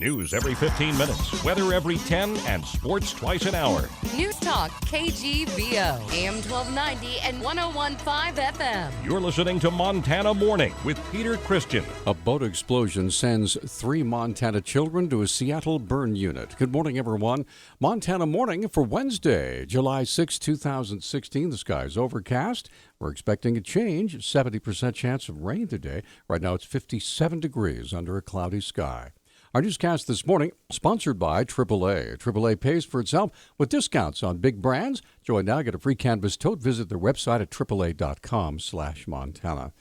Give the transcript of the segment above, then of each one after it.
News every 15 minutes, weather every 10, and sports twice an hour. Newstalk, KGVO, AM 1290 and 101.5 FM. You're listening to Montana Morning with Peter Christian. A boat explosion sends 3 Montana children to a Seattle burn unit. Good morning, everyone. Montana Morning for Wednesday, July 6, 2016. The sky's overcast. We're expecting a change, 70% chance of rain today. Right now it's 57 degrees under a cloudy sky. Our newscast this morning, sponsored by AAA. AAA pays for itself with discounts on big brands. Join now, get a free canvas tote. Visit their website at AAA.com/Montana.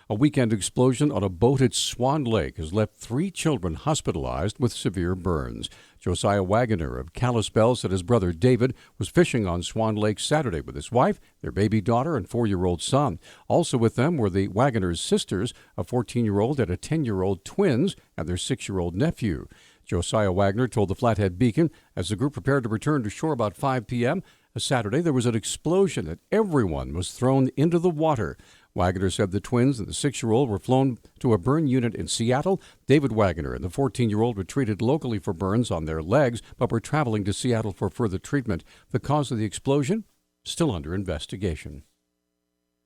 A weekend explosion on a boat at Swan Lake has left 3 children hospitalized with severe burns. Josiah Wagoner of Kalispell said his brother David was fishing on Swan Lake Saturday with his wife, their baby daughter, and 4-year-old son. Also with them were the Wagoner's sisters, a 14-year-old and a 10-year-old twins, and their 6-year-old nephew. Josiah Wagner told the Flathead Beacon as the group prepared to return to shore about 5 p.m. Saturday, there was an explosion and everyone was thrown into the water. Wagner said the twins and the 6-year-old were flown to a burn unit in Seattle. David Wagner and the 14-year-old were treated locally for burns on their legs, but were traveling to Seattle for further treatment. The cause of the explosion still under investigation.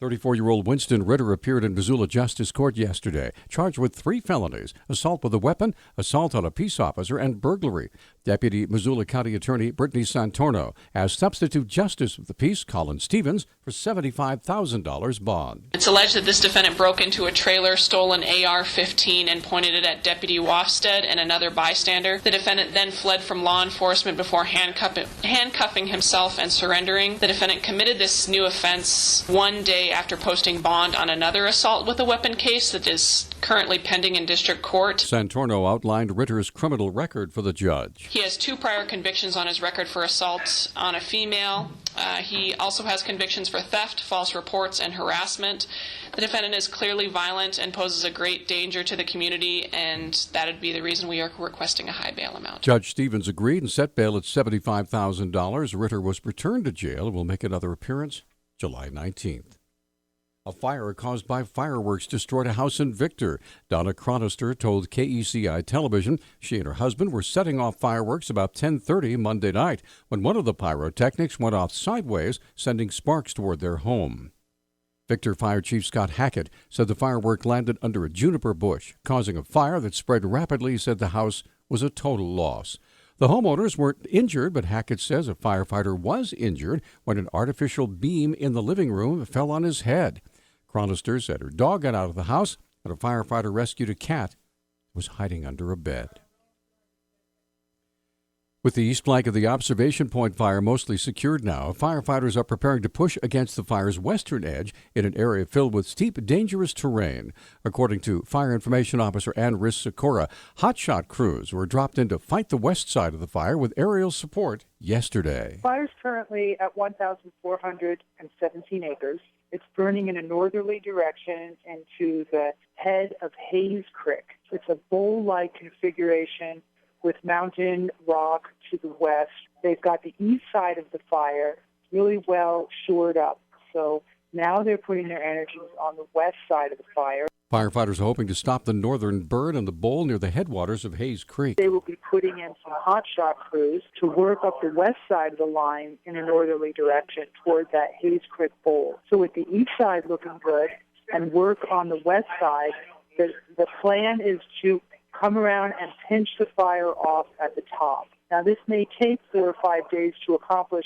34-year-old Winston Ritter appeared in Missoula Justice Court yesterday, charged with 3 felonies: assault with a weapon, assault on a peace officer, and burglary. Deputy Missoula County Attorney Brittany Santorno asked substitute justice of the peace, Colin Stevens, for $75,000 bond. It's alleged that this defendant broke into a trailer, stole an AR-15, and pointed it at Deputy Wofstead and another bystander. The defendant then fled from law enforcement before handcuffing himself and surrendering. The defendant committed this new offense one day after posting bond on another assault with a weapon case that is currently pending in district court. Santorno outlined Ritter's criminal record for the judge. He has 2 prior convictions on his record for assault on a female. He also has convictions for theft, false reports, and harassment. The defendant is clearly violent and poses a great danger to the community, and that would be the reason we are requesting a high bail amount. Judge Stevens agreed and set bail at $75,000. Ritter was returned to jail and will make another appearance July 19th. A fire caused by fireworks destroyed a house in Victor. Donna Chronister told KECI Television she and her husband were setting off fireworks about 10:30 Monday night when one of the pyrotechnics went off sideways, sending sparks toward their home. Victor Fire Chief Scott Hackett said the firework landed under a juniper bush, causing a fire that spread rapidly. He said the house was a total loss. The homeowners weren't injured, but Hackett says a firefighter was injured when an artificial beam in the living room fell on his head. Chronister said her dog got out of the house and a firefighter rescued a cat that was hiding under a bed. With the east flank of the observation point fire mostly secured now, firefighters are preparing to push against the fire's western edge in an area filled with steep, dangerous terrain. According to Fire Information Officer Ann Riss-Sikora, hotshot crews were dropped in to fight the west side of the fire with aerial support yesterday. Fire's currently at 1,417 acres. It's burning in a northerly direction into the head of Hayes Creek. It's a bowl-like configuration with mountain rock to the west. They've got the east side of the fire really well shored up. So now they're putting their energies on the west side of the fire. Firefighters are hoping to stop the northern burn in the bowl near the headwaters of Hayes Creek. They will be putting in some hotshot crews to work up the west side of the line in a northerly direction toward that Hayes Creek bowl. So with the east side looking good and work on the west side, the plan is to come around and pinch the fire off at the top. Now, this may take 4 or 5 days to accomplish,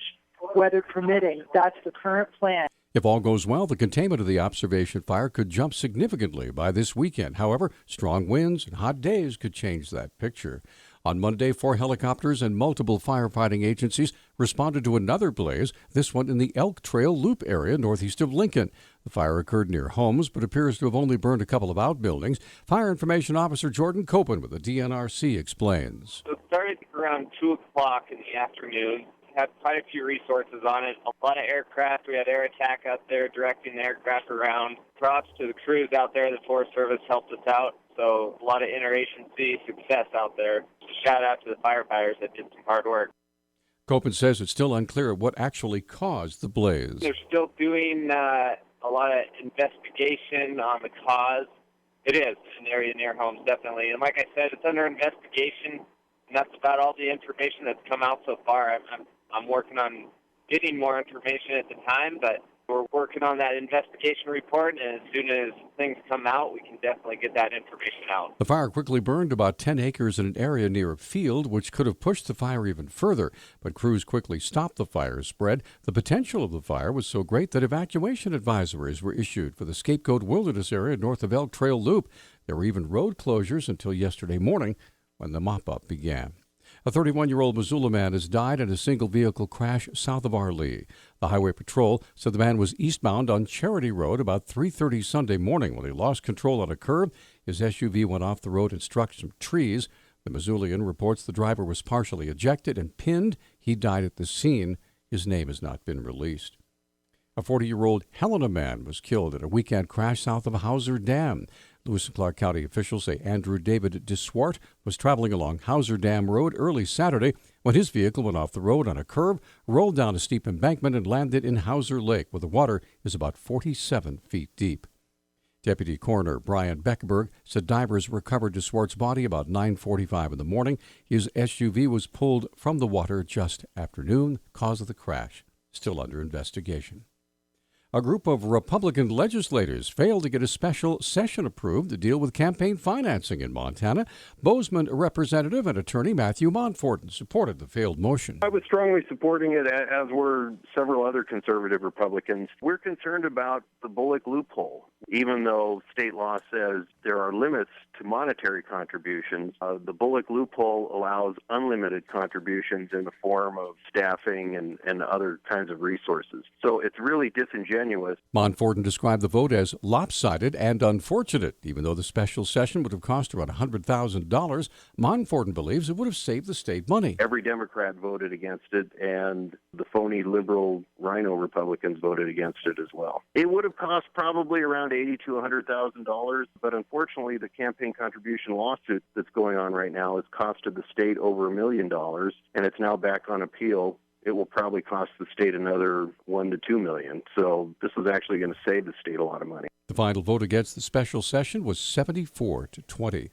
weather permitting. That's the current plan. If all goes well, the containment of the observation fire could jump significantly by this weekend. However, strong winds and hot days could change that picture. On Monday, 4 helicopters and multiple firefighting agencies responded to another blaze, this one in the Elk Trail Loop area northeast of Lincoln. The fire occurred near homes, but appears to have only burned a couple of outbuildings. Fire Information Officer Jordan Copen with the DNRC explains. So it started around 2 o'clock in the afternoon. Had quite a few resources on it. A lot of aircraft. We had air attack out there directing the aircraft around. Props to the crews out there. The Forest Service helped us out. So a lot of interagency success out there. Shout out to the firefighters that did some hard work. Copen says it's still unclear what actually caused the blaze. They're still doing a lot of investigation on the cause. It is an area near homes, definitely. And like I said, it's under investigation. And that's about all the information that's come out so far. I'm working on getting more information at the time, but we're working on that investigation report, and as soon as things come out, we can definitely get that information out. The fire quickly burned about 10 acres in an area near a field, which could have pushed the fire even further, but crews quickly stopped the fire's spread. The potential of the fire was so great that evacuation advisories were issued for the Scapegoat Wilderness area north of Elk Trail Loop. There were even road closures until yesterday morning when the mop-up began. A 31-year-old Missoula man has died in a single-vehicle crash south of Arlee. The Highway Patrol said the man was eastbound on Charity Road about 3:30 Sunday morning when he lost control on a curb. His SUV went off the road and struck some trees. The Missoulian reports the driver was partially ejected and pinned. He died at the scene. His name has not been released. A 40-year-old Helena man was killed in a weekend crash south of Hauser Dam. Lewis and Clark County officials say Andrew David DeSwart was traveling along Hauser Dam Road early Saturday when his vehicle went off the road on a curve, rolled down a steep embankment, and landed in Hauser Lake, where the water is about 47 feet deep. Deputy Coroner Brian Beckberg said divers recovered DeSwart's body about 9:45 in the morning. His SUV was pulled from the water just after noon. Cause of the crash still under investigation. A group of Republican legislators failed to get a special session approved to deal with campaign financing in Montana. Bozeman Representative and attorney Matthew Montfort supported the failed motion. I was strongly supporting it, as were several other conservative Republicans. We're concerned about the Bullock loophole. Even though state law says there are limits to monetary contributions, the Bullock loophole allows unlimited contributions in the form of staffing and other kinds of resources. So it's really disingenuous. Montfort described the vote as lopsided and unfortunate. Even though the special session would have cost around $100,000, Montfort believes it would have saved the state money. Every Democrat voted against it, and the phony liberal rhino Republicans voted against it as well. It would have cost probably around $80,000 to $100,000, but unfortunately the campaign contribution lawsuit that's going on right now has costed the state over $1 million, and it's now back on appeal. It will probably cost the state another $1 to $2 million. So this is actually going to save the state a lot of money. The final vote against the special session was 74 to 20.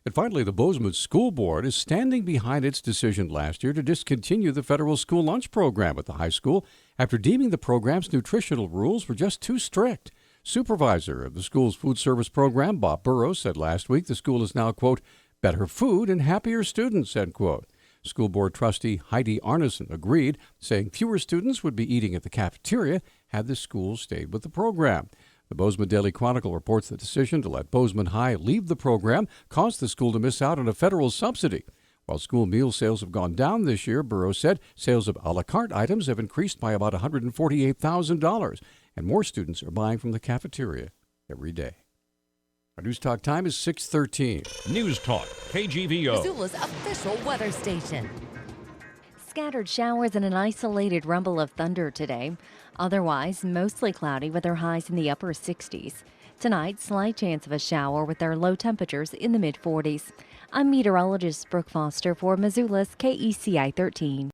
And finally, the Bozeman School Board is standing behind its decision last year to discontinue the federal school lunch program at the high school after deeming the program's nutritional rules were just too strict. Supervisor of the school's food service program, Bob Burrows, said last week the school is now, quote, better food and happier students, end quote. School Board trustee Heidi Arneson agreed, saying fewer students would be eating at the cafeteria had the school stayed with the program. The Bozeman Daily Chronicle reports the decision to let Bozeman High leave the program caused the school to miss out on a federal subsidy. While school meal sales have gone down this year, Burrows said sales of a la carte items have increased by about $148,000, and more students are buying from the cafeteria every day. Our News Talk time is 6:13. News Talk, KGVO. Missoula's official weather station. Scattered showers and an isolated rumble of thunder today. Otherwise, mostly cloudy with their highs in the upper 60s. Tonight, slight chance of a shower with their low temperatures in the mid-40s. I'm meteorologist Brooke Foster for Missoula's KECI 13.